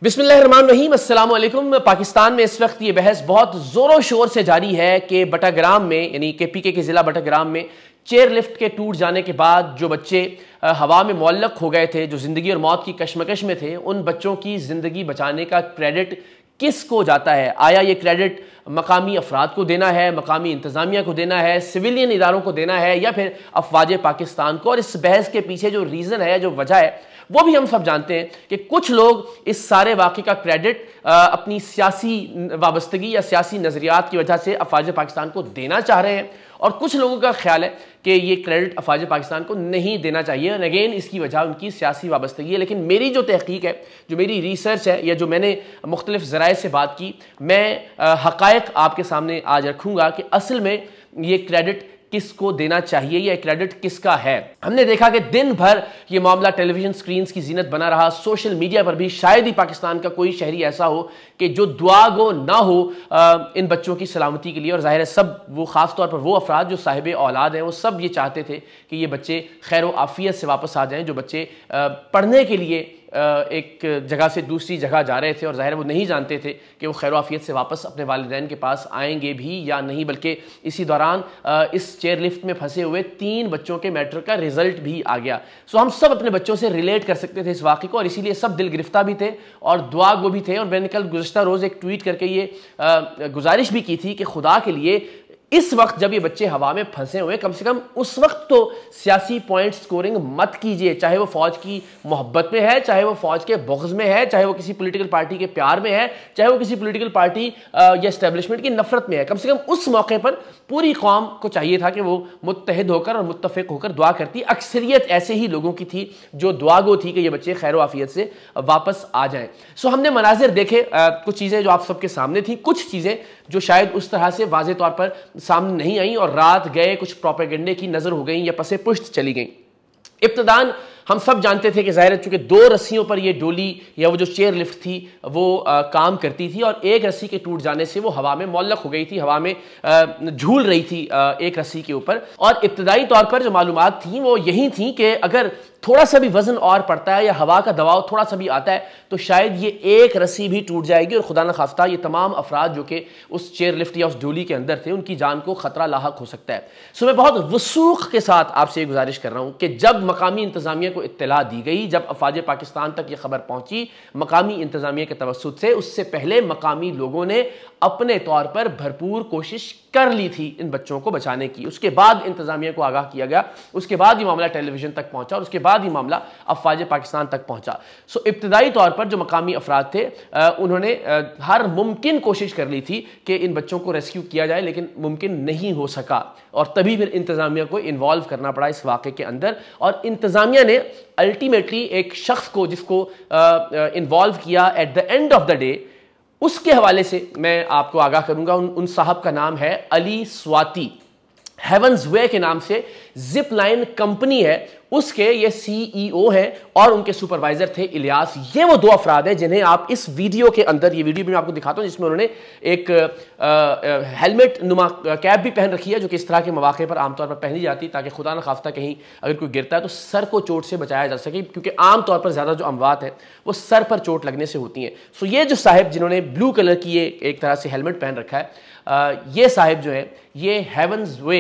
बिस्मिल्लाहिर्रहमानिर्रहीम, अस्सलाम वालेकुम। पाकिस्तान में इस वक्त ये बहस बहुत ज़ोरों शोर से जारी है कि बटाग्राम में, यानी के पी के ज़िला बटाग्राम में चेयर लिफ्ट के टूट जाने के बाद जो बच्चे हवा में मुअल्लक हो गए थे, जो ज़िंदगी और मौत की कशमकश में थे, उन बच्चों की ज़िंदगी बचाने का क्रेडिट किस को जाता है? आया ये क्रेडिट मकामी अफराद को देना है, मकामी इंतज़ामिया को देना है, सिविलियन इदारों को देना है, या फिर अफवाज पाकिस्तान को? और इस बहस के पीछे जो रीज़न है, जो वजह है, वो भी हम सब जानते हैं कि कुछ लोग इस सारे वाक़े का क्रेडिट अपनी सियासी वाबस्तगी या सियासी नज़रियात की वजह से अफवाज पाकिस्तान को देना चाह रहे हैं, और कुछ लोगों का ख्याल है कि ये क्रेडिट अफवाज पाकिस्तान को नहीं देना चाहिए। और अगेन इसकी वजह उनकी सियासी वाबस्तगी है। लेकिन मेरी जो तहकीक है, जो मेरी रिसर्च है, या जो मैंने मुख्तलिफ ज़राए से बात की, मैं हक़ाइक़ आपके सामने आज रखूँगा कि असल में ये क्रेडिट किसको देना चाहिए या क्रेडिट किसका है। हमने देखा कि दिन भर ये मामला टेलीविजन स्क्रीन्स की जीनत बना रहा। सोशल मीडिया पर भी शायद ही पाकिस्तान का कोई शहरी ऐसा हो कि जो दुआ गो ना हो इन बच्चों की सलामती के लिए। और ज़ाहिर है सब वो, ख़ास तौर पर वो अफराद जो साहिब औलाद हैं, वो सब ये चाहते थे कि ये बच्चे खैर व आफियत से वापस आ जाएँ। जो बच्चे पढ़ने के लिए एक जगह से दूसरी जगह जा रहे थे, और ज़ाहिर वो नहीं जानते थे कि वो खैर आफियत से वापस अपने वालिदैन के पास आएंगे भी या नहीं। बल्कि इसी दौरान इस चेयर लिफ्ट में फंसे हुए 3 बच्चों के मैट्रिक का रिजल्ट भी आ गया। सो हम सब अपने बच्चों से रिलेट कर सकते थे इस वाक़े को, और इसीलिए सब दिल गिरफ्तार भी थे और दुआ गो भी थे। और मैंने कल गुज़श्ता रोज़ एक ट्वीट करके ये गुजारिश भी की थी कि खुदा के लिए इस वक्त जब ये बच्चे हवा में फंसे हुए, कम से कम उस वक्त तो सियासी पॉइंट स्कोरिंग मत कीजिए। चाहे वो फौज की मोहब्बत में है, चाहे वो फौज के बुग़्ज़ में है, चाहे वो किसी पॉलिटिकल पार्टी के प्यार में है, चाहे वो किसी पॉलिटिकल पार्टी या एस्टेब्लिशमेंट की नफरत में है। कम से कम उस मौके पर पूरी कौम को चाहिए था कि वो मुत्तहिद होकर और मुत्तफ़िक होकर दुआ करती। अक्सरियत ऐसे ही लोगों की थी जो दुआ गो थी कि ये बच्चे खैर आफियत से वापस आ जाएं। सो हमने मनाजिर देखे, कुछ चीज़ें जो आप सबके सामने थी, कुछ चीज़ें जो शायद उस तरह से वाज़े तौर पर सामने नहीं आई, और रात गए कुछ प्रोपेगेंडे की नज़र हो गई या पसे पुश्त चली गई। इब्तिदान हम सब जानते थे कि ज़ाहिर है चूँकि 2 रस्सियों पर ये डोली या वो जो चेयर लिफ्ट थी वो काम करती थी, और एक रस्सी के टूट जाने से वो हवा में मुअल्लक हो गई थी, हवा में झूल रही थी एक रस्सी के ऊपर। और इब्तदाई तौर पर जो मालूमात थी वो यही थी कि अगर थोड़ा सा भी वजन और पड़ता है या हवा का दबाव थोड़ा सा भी आता है तो शायद ये एक रस्सी भी टूट जाएगी, और खुदा न खास्ता ये तमाम अफराद जो कि उस चेयर लिफ्ट या उस डोली के अंदर थे, उनकी जान को खतरा लाहक हो सकता है। सो मैं बहुत वसूख के साथ आपसे ये गुजारिश कर रहा हूँ कि जब मकामी इंतज़ामिया को इत्तला दी गई, जब अफवाज पाकिस्तान तक ये खबर पहुंची मकामी इंतज़ामिया के तवस्सुत से, उससे पहले मकामी लोगों ने अपने तौर पर भरपूर कोशिश कर ली थी इन बच्चों को बचाने की। उसके बाद इंतज़ामिया को आगाह किया गया, उसके बाद ये मामला टेलीविजन तक पहुंचा, और उसके बाद ये मामला अफवाज पाकिस्तान तक पहुंचा। सो इब्तदाई तौर पर जो मकामी अफराद थे उन्होंने हर मुमकिन कोशिश कर ली थी कि इन बच्चों को रेस्क्यू किया जाए, लेकिन मुमकिन नहीं हो सका, और तभी फिर इंतज़ामिया को इन्वॉल्व करना पड़ा इस वाक़े के अंदर। और इंतज़ामिया ने अल्टीमेटली एक शख्स को जिसको इन्वॉल्व किया at the end of the day, उसके हवाले से मैं आपको आगाह करूंगा। उन साहब का नाम है अली स्वाति, हेवंस वे के नाम से जिप लाइन कंपनी है, उसके ये सीईओ हैं, और उनके सुपरवाइजर थे इलियास। ये वो 2 अफराद हैं जिन्हें आप इस वीडियो के अंदर, ये वीडियो भी मैं आपको दिखाता हूं जिसमें उन्होंने एक हेलमेट नुमा कैप भी पहन रखी है, जो कि इस तरह के मौके पर आमतौर पर पहनी जाती है ताकि खुदा न खास्ता कहीं अगर कोई गिरता है तो सर को चोट से बचाया जा सके, क्योंकि आमतौर पर ज़्यादा जो अमवात है वो सर पर चोट लगने से होती हैं। सो ये जो साहिब जिन्होंने ब्लू कलर की ये एक तरह से हेलमेट पहन रखा है, ये साहिब जो है ये हेवंस वे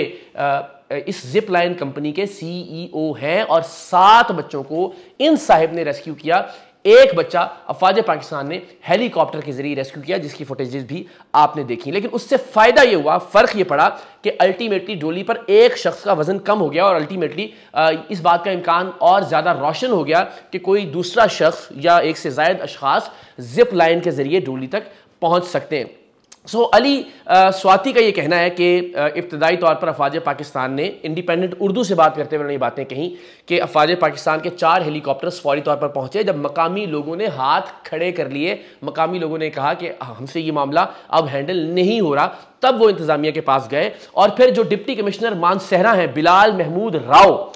इस जिप लाइन कंपनी के सीईओ हैं, और 7 बच्चों को इन साहिब ने रेस्क्यू किया। एक बच्चा अफवाज पाकिस्तान ने हेलीकॉप्टर के जरिए रेस्क्यू किया, जिसकी फुटेजेस भी आपने देखी। लेकिन उससे फायदा ये हुआ, फर्क ये पड़ा कि अल्टीमेटली डोली पर एक शख्स का वजन कम हो गया, और अल्टीमेटली इस बात का इम्कान और ज्यादा रोशन हो गया कि कोई दूसरा शख्स या एक से ज्यादा अशखास जिप लाइन के जरिए डोली तक पहुंच सकते हैं। सो अली स्वाति का ये कहना है कि इब्तदाई तौर पर अफवाज पाकिस्तान ने, इंडिपेंडेंट उर्दू से बात करते हुए ये बातें कहीं कि अफवाज पाकिस्तान के 4 हेलीकॉप्टर्स फौरी तौर पर पहुंचे जब मकामी लोगों ने हाथ खड़े कर लिए। मकामी लोगों ने कहा कि हमसे ये मामला अब हैंडल नहीं हो रहा, तब वो इंतज़ामिया के पास गए, और फिर जो डिप्टी कमिश्नर मानसहरा हैं बिलाल महमूद राव,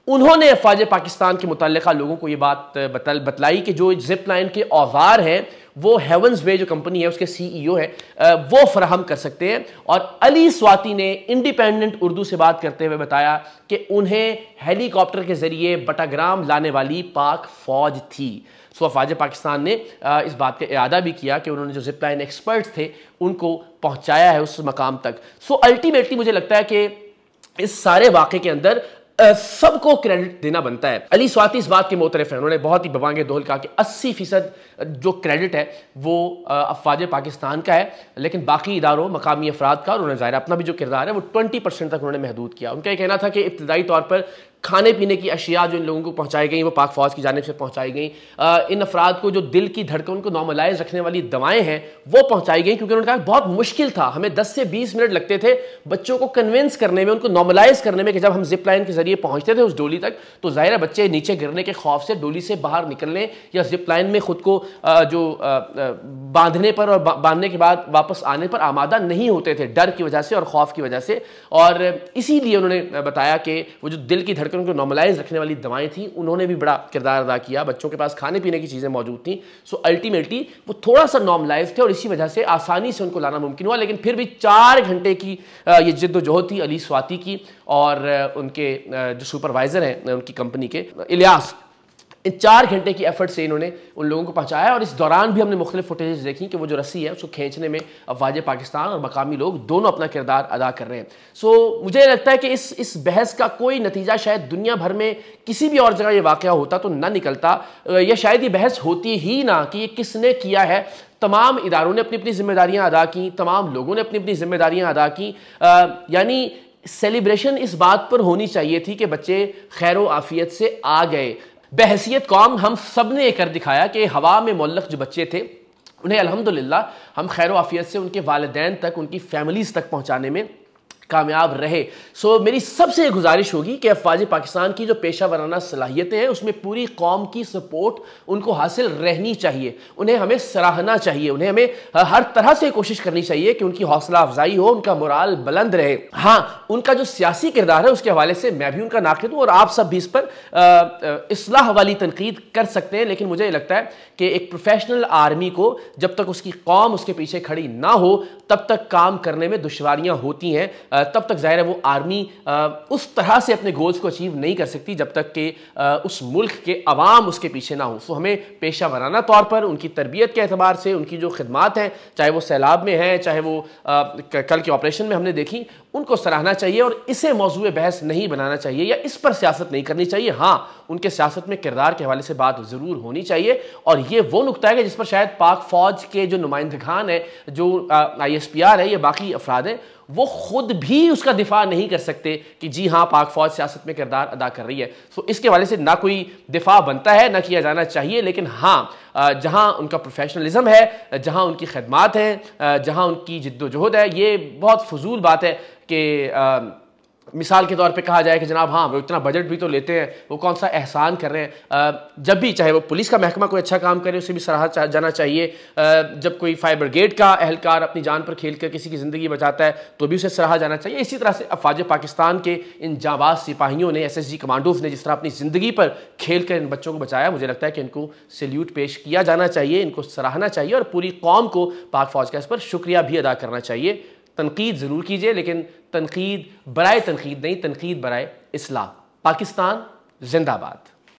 उन्होंने अफवाज पाकिस्तान के मुतल्लिका लोगों को ये बात बतलाई कि जो जिप लाइन के औजार हैं वो हेवंस वे जो कंपनी है उसके सीईओ है वो फराहम कर सकते हैं। और अली स्वाति ने इंडिपेंडेंट उर्दू से बात करते हुए बताया कि उन्हें हेलीकॉप्टर के जरिए बटाग्राम लाने वाली पाक फौज थी। سو افواج پاکستان نے اس بات کا اعادہ بھی کیا کہ انہوں نے جو زپ لائن ایکسپرٹس تھے ان کو پہنچایا ہے اس مقام تک. سو الٹیمیٹلی مجھے لگتا ہے کہ اس سارے واقعے کے اندر سب کو کریڈٹ دینا بنتا ہے. علی سواتی اس بات کے معترف ہیں, انہوں نے بہت ہی ببانگ دول کہا کہ 80% جو کریڈٹ ہے وہ افواج پاکستان کا ہے, لیکن باقی اداروں مقامی افراد کا, اور انہوں نے ظاہر اپنا بھی جو کردار ہے وہ 20% تک انہوں نے محدود کیا. ان کا یہ کہنا تھا کہ ابتدائی طور پر کھانے پینے کی اشیاء جو ان لوگوں کو پہنچائی گئیں وہ پاک فوج کی جانب سے پہنچائی گئیں. ان افراد کو جو دل کی دھڑکن کو نارملائز رکھنے والی دوائیں ہیں وہ پہنچائی گئیں, کیونکہ انہوں نے کہا بہت مشکل تھا, ہمیں 10 سے 20 منٹ لگتے تھے بچوں کو کنونس کرنے میں, ان کو نارملائز کرنے میں, کہ جب ہم زپ لائن کے ذریعے پہنچتے تھے اس ڈولی تک تو ظاہر ہے بچے نیچے گرنے کے خوف سے ڈولی سے باہر نکلنے یا زپ لائن میں خود کو جو باندھنے پر اور باندھنے کے بعد واپس آنے پر آمادہ نہیں ہوتے تھے, ڈر کی وجہ سے اور خوف کی وجہ سے. اور اسی لیے انہوں نے بتایا کہ وہ جو دل کی دھڑکن کو نارملائز رکھنے والی دوائیں تھیں انہوں نے بھی بڑا کردار ادا کیا. بچوں کے پاس کھانے پینے کی چیزیں موجود تھیں, سو الٹیمیٹلی وہ تھوڑا سا نارملائز تھے اور اسی وجہ سے آسانی سے ان کو لانا ممکن ہوا. لیکن پھر بھی 4 گھنٹے کی یہ جد و جہد تھی علی سواتی کی اور ان کے جو سپروائزر ہیں ان کی کمپنی کے الیاس, ان 4 گھنٹے کی ایفرٹ سے انہوں نے ان لوگوں کو پہنچایا. اور اس دوران بھی ہم نے مختلف فوٹیجز دیکھی کہ وہ جو رسی ہے اس کو کھینچنے میں افواج پاکستان اور مقامی لوگ دونوں اپنا کردار ادا کر رہے ہیں. سو مجھے لگتا ہے کہ اس بحث کا کوئی نتیجہ شاید دنیا بھر میں کسی بھی اور جگہ یہ واقعہ ہوتا تو نہ نکلتا, یا شاید یہ بحث ہوتی ہی نہ کہ یہ کس نے کیا ہے. تمام اداروں نے اپنی اپنی ذمہ داریاں ادا کی, تمام لوگوں نے اپنی اپنی ذمہ داریاں ادا کی. یعنی سیلیبریشن اس بات پر ہونی چاہیے تھی کہ بچے خیر و عافیت سے آ گئے. بحیثیت قوم ہم سب نے یہ کر دکھایا کہ ہوا میں معلق جو بچے تھے انہیں الحمدللہ ہم خیر و عافیت سے ان کے والدین تک, ان کی فیملیز تک پہنچانے میں کامیاب رہے. سو میری سب سے گزارش ہوگی کہ افواج پاکستان کی جو پیشہ ورانہ صلاحیتیں ہیں اس میں پوری قوم کی سپورٹ ان کو حاصل رہنی چاہیے, انہیں ہمیں سراہنا چاہیے, انہیں ہمیں ہر طرح سے کوشش کرنی چاہیے کہ ان کی حوصلہ افزائی ہو, ان کا مورال بلند رہے. ہاں ان کا جو سیاسی کردار ہے اس کے حوالے سے میں بھی ان کا ناقد ہوں اور آپ سب بھی اس پر اصلاح والی تنقید کر سکتے ہیں, لیکن مجھے لگتا ہے کہ ایک پروفیشنل آرمی کو جب تک اس کی قوم اس کے پیچھے کھڑی نہ ہو تب تک کام کرنے میں دشواریاں ہوتی ہیں, تب تک ظاہر ہے وہ آرمی اس طرح سے اپنے گولز کو اچیو نہیں کر سکتی جب تک کہ اس ملک کے عوام اس کے پیچھے نہ ہوں. سو ہمیں پیشہ ورانہ طور پر ان کی تربیت کے اعتبار سے ان کی جو خدمات ہیں, چاہے وہ سیلاب میں ہیں, چاہے وہ کل کے آپریشن میں ہم نے دیکھی, ان کو سراہنا چاہیے اور اسے موضوع بحث نہیں بنانا چاہیے یا اس پر سیاست نہیں کرنی چاہیے. ہاں ان کے سیاست میں کردار کے حوالے سے بات ضرور ہونی چاہیے, اور یہ وہ نقطہ ہے کہ جس پر شاید پاک فوج کے جو نمائندگان ہیں, جو ISPR ہے یا باقی افراد ہیں, وہ خود بھی اس کا دفاع نہیں کر سکتے کہ جی ہاں پاک فوج سیاست میں کردار ادا کر رہی ہے. سو اس کے حوالے سے نہ کوئی دفاع بنتا ہے نہ کیا جانا چاہیے, لیکن ہاں جہاں ان کا پروفیشنلزم ہے, جہاں ان کی خدمات ہیں, جہاں ان کی جد و جہد ہے, یہ بہت فضول بات ہے کہ مثال کے طور پہ کہا جائے کہ جناب ہاں وہ اتنا بجٹ بھی تو لیتے ہیں, وہ کون سا احسان کر رہے ہیں. جب بھی چاہے وہ پولیس کا محکمہ کوئی اچھا کام کرے اسے بھی سراہا جانا چاہیے, جب کوئی فائر بریگیڈ کا اہلکار اپنی جان پر کھیل کر کسی کی زندگی بچاتا ہے تو بھی اسے سراہا جانا چاہیے. اسی طرح سے افواج پاکستان کے ان جانباز سپاہیوں نے, SSG کمانڈوز نے جس طرح اپنی زندگی پر کھیل کر ان بچوں کو بچایا, مجھے لگتا ہے کہ ان کو سیلیوٹ پیش کیا جانا چاہیے, ان کو سراہنا چاہیے اور پوری قوم کو پاک فوج کا اس پر شکریہ بھی ادا کرنا چاہیے. تنقید ضرور کیجئے لیکن تنقید برائے تنقید نہیں, تنقید برائے اصلاح. پاکستان زندہ باد.